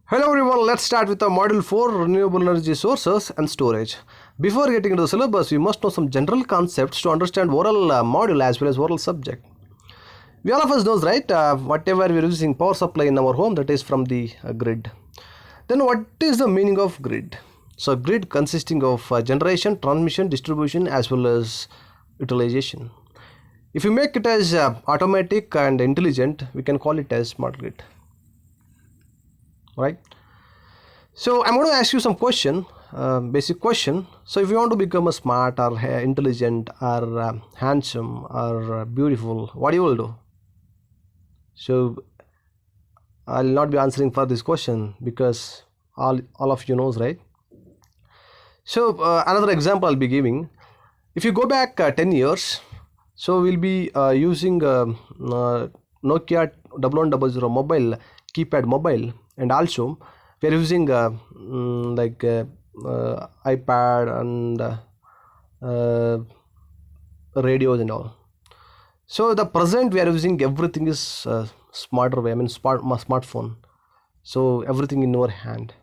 Hello everyone, let's start with the module 4 renewable energy sources and storage. Before getting into the syllabus, we must know some general concepts to understand oral module as well as oral subject. We all of us knows, right, whatever we're using power supply in our home, that is from the grid. Then what is the meaning of grid? So grid consisting of generation, transmission, distribution as well as utilization. If you make it as automatic and intelligent, we can call it as smart grid, right? So I'm going to ask you some question, basic question. So if you want to become a smart or intelligent or handsome or beautiful, what you will do? So I'll not be answering for this question because all of you knows, right? So another example I'll be giving. If you go back 10 years, so we'll be using Nokia 1100 mobile, keypad mobile, and also we are using iPad and radios and all. So the present we are using everything is smarter way. I mean smartphone. So everything in our hand.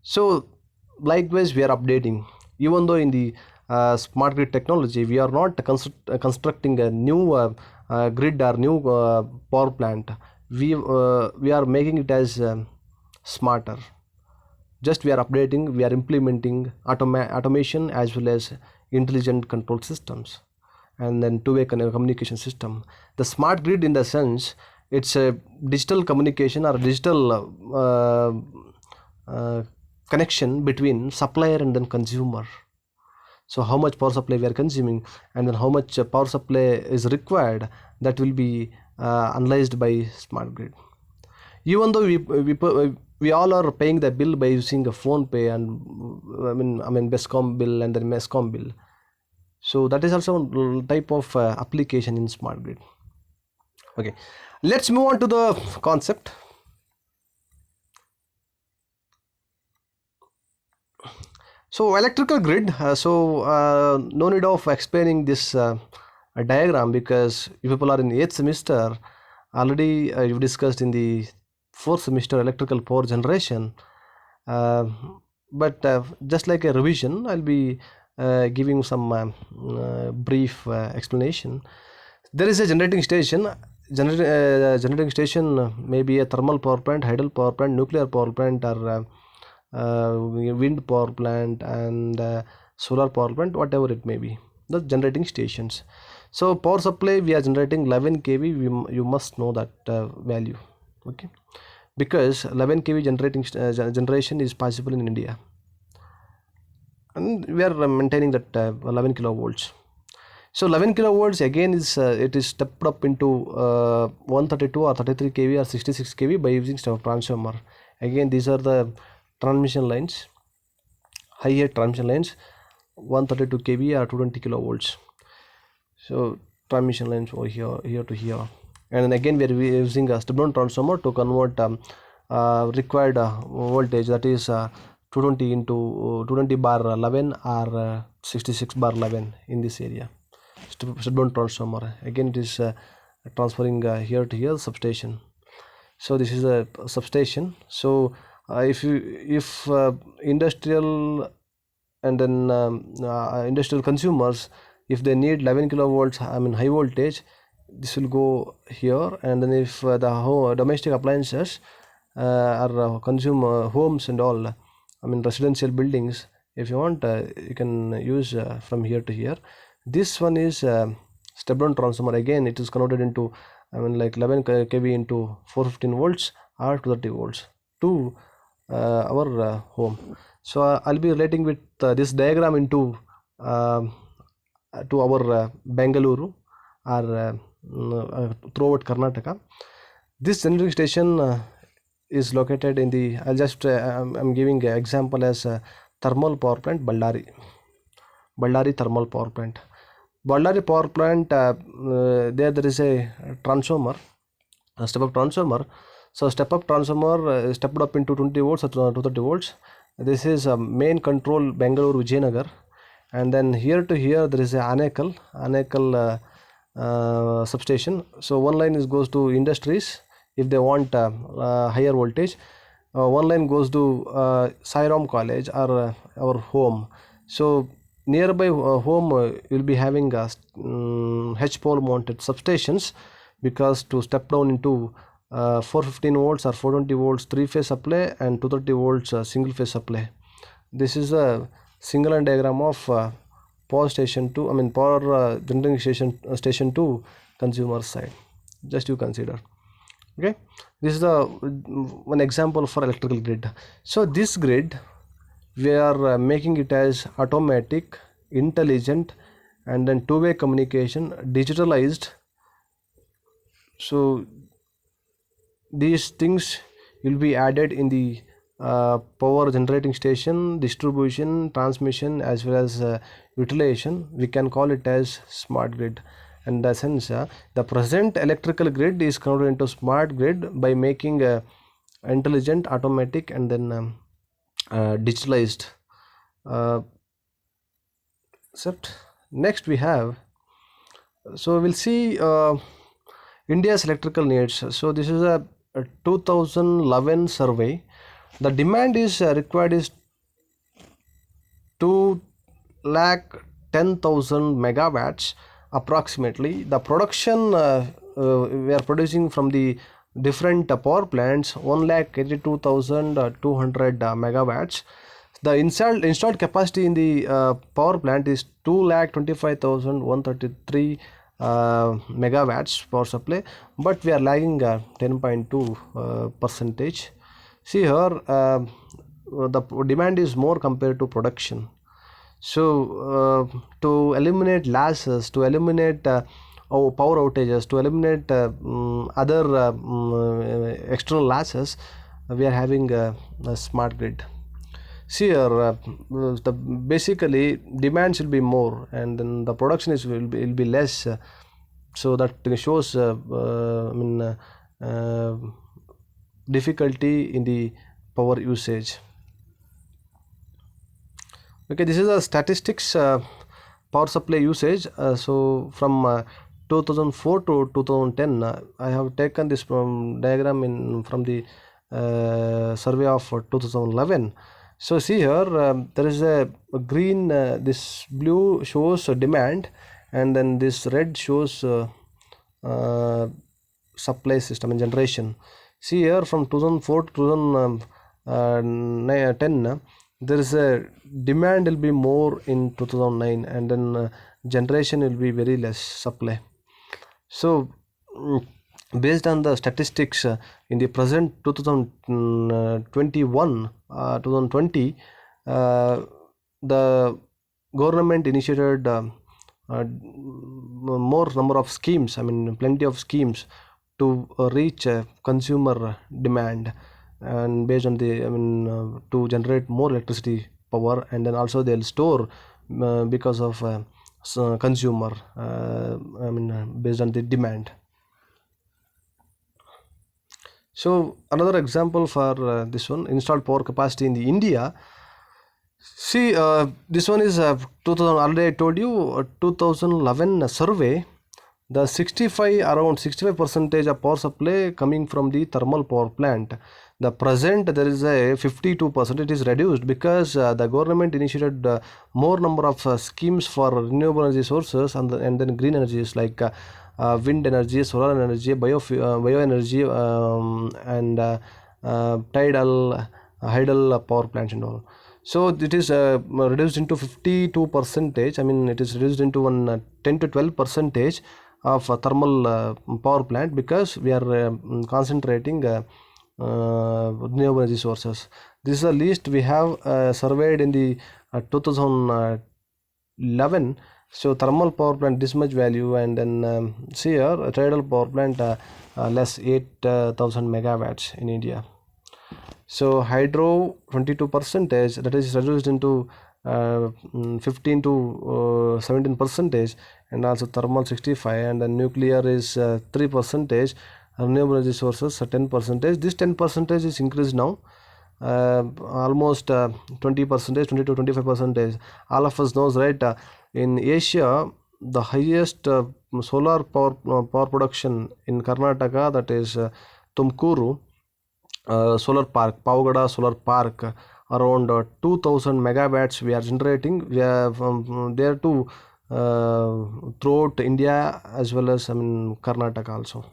So likewise we are updating. Even though in the smart grid technology we are not constructing a new grid or new power plant. We are making it as smarter. Just we are updating, we are implementing automation as well as intelligent control systems and then two-way communication system. The smart grid in the sense it's a digital communication or digital connection between supplier and then consumer. So how much power supply we are consuming and then how much power supply is required, that will be analyzed by smart grid. Even though we all are paying the bill by using a phone pay and I mean Bescom bill and then Mescom bill. So that is also a type of application in smart grid. Okay, let's move on to the concept. So electrical grid, no need of explaining this diagram because you people are in 8th semester. Already you discussed in the 4th semester electrical power generation, but just like a revision, I'll be giving some brief explanation. There is a generating station. Generating station may be a thermal power plant, hydel power plant, nuclear power plant, or wind power plant and solar power plant, whatever it may be, the generating stations. So power supply we are generating 11 kV. You must know that value, okay, because 11 kV generating generation is possible in India and we are maintaining that 11 kilovolts. So 11 kilovolts again is it is stepped up into 132 or 33 kV or 66 kV by using step transformer. Again these are the transmission lines, higher transmission lines, 132 kV or 220 kilovolts. So transmission lines over here to here, and then again we are using a step down transformer to convert required voltage, that is 220 into 220 bar 11 or 66 bar 11 in this area. Step down transformer, again it is transferring here to here substation. So this is a substation. So if industrial and then industrial consumers, if they need 11 kilovolts, I mean high voltage, this will go here. And then if the domestic appliances or consumer homes and all, I mean residential buildings, if you want you can use from here to here. This one is step down transformer. Again it is converted into, I mean like 11 kV into 415 volts or 230 volts to our home. So I'll be relating with this diagram into to our Bengaluru or throughout Karnataka. This generating station is located in the, I'll just I'm giving an example as thermal power plant Ballari thermal power plant. Ballari power plant, there is a transformer, a step up transformer. So step up transformer stepped up into 20 volts or 230 volts. This is a main control Bengaluru Vijayanagar, and then here to here there is a Anekal substation. So one line goes to industries if they want higher voltage. one line goes to Sairam College or our home. So nearby home you'll be having H pole mounted substations, because to step down into 415 volts or 420 volts three phase supply and 230 volts single phase supply. This is a single line diagram of power station to, I mean, power generating station to consumer side. Just you consider. Okay, this is the one example for electrical grid. So this grid we are making it as automatic, intelligent, and then two-way communication, digitalized. So these things will be added in the power generating station, distribution, transmission, as well as utilization. We can call it as smart grid. And in the sense, the present electrical grid is converted into smart grid by making intelligent, automatic, and then digitalized. Except next we have, so we'll see India's electrical needs. So this is a 2011 survey. The demand is required is 2 lakh 10,000 megawatts approximately. The production we are producing from the different power plants 1 lakh 82,200 megawatts. The installed capacity in the power plant is 2 lakh 25,133 megawatts power supply, but we are lagging 10.2 percentage. See here, the demand is more compared to production. So to eliminate losses, to eliminate power outages, to eliminate other external losses, we are having a smart grid. See here, the basically demand should be more, and then the production will be less. So that shows difficulty in the power usage. Okay, this is a statistics power supply usage. So from 2004 to 2010, I have taken this from diagram from the survey of 2011. So see here, there is a green, this blue shows demand, and then this red shows supply system and generation. See here, from 2004 to 2010, there is a demand will be more in 2009, and then generation will be very less supply. So based on the statistics in the present 2021 2020, the government initiated more number of schemes, I mean plenty of schemes to reach consumer demand, and based on the to generate more electricity power, and then also they'll store because of consumer based on the demand. So another example for this one, installed power capacity in the India. See, this one is 2000, already I told you, 2011 survey. The around 65 percentage of power supply coming from the thermal power plant. The present there is a 52%. It is reduced because the government initiated more number of schemes for renewable energy sources, and then green energies like wind energy, solar energy, bioenergy, and tidal power plants and all. So it is reduced into 52 percentage. I mean, it is reduced into 10 to 12 percentage of thermal power plant, because we are concentrating renewable energy sources. This is the least we have surveyed in the 2011. So thermal power plant this much value, and then see here tidal power plant less 8,000 megawatts in India. So hydro 22 percentage, that is reduced into 15 to 17 percentage, and also thermal 65, and then nuclear is 3 percentage, renewable energy sources 10 percentage. This 10 percentage is increased now, almost 20 percentage, 20 to 25 percentage. All of us knows, right, in Asia the highest solar power production in Karnataka, that is Tumkuru. solar park, Pavagada solar park, around 2000 megawatts we are generating. We are from there to throughout India as well as Karnataka also.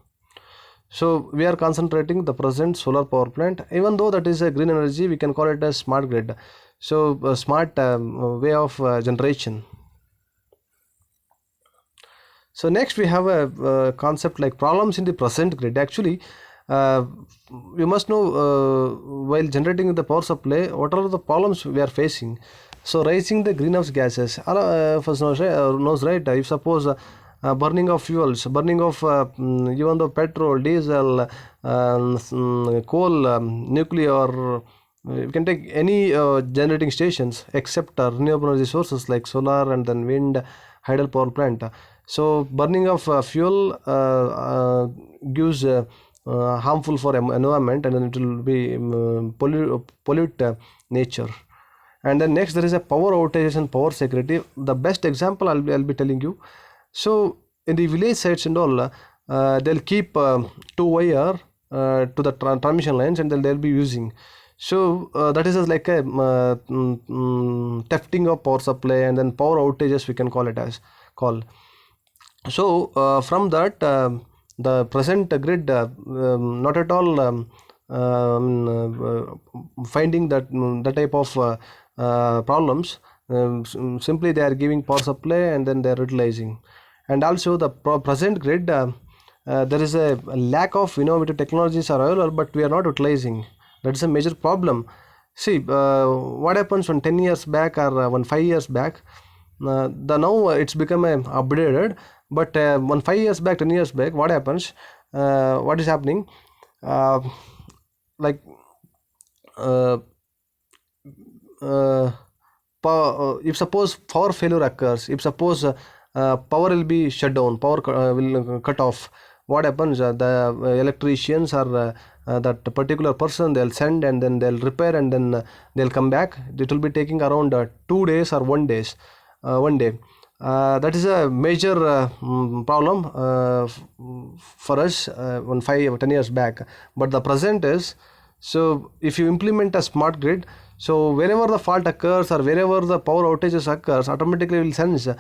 So we are concentrating the present solar power plant. Even though that is a green energy, we can call it a smart grid. So a smart way of generation. So next we have a concept like problems in the present grid. Actually, uh, you must know while generating the power supply, what are the problems we are facing. So raising the greenhouse gases. First knows right. If suppose burning of fuels, burning of even though petrol, diesel, coal, nuclear. You can take any generating stations except renewable energy sources like solar and then wind, hydel power plant. So burning of fuel gives harmful for environment, and then it will be pollute nature. And then next there is a power outages and power security. The best example I'll be telling you. So in the village sites and all, they'll keep two wire to the transmission lines, and then they'll be using. So that is like a thefting of power supply, and then power outages we can call it as call. So from that the present grid not at all finding that that type of problems. Simply they are giving power supply and then they are utilizing. And also the present grid, there is a lack of innovative technologies are available, but we are not utilizing. That is a major problem. See, what happens when 10 years back or when 5 years back, the now it's become updated, but when 5 years back, 10 years back, what happens, what is happening, uh, like uh, uh, if suppose power failure occurs, if suppose power will be shut down, power will cut off, what happens, the electricians or that particular person they'll send, and then they'll repair, and then they'll come back. It will be taking around 2 days or 1 day. That is a major problem for us when 5 or 10 years back. But the present is, so if you implement a smart grid, so wherever the fault occurs or wherever the power outages occurs, automatically will sense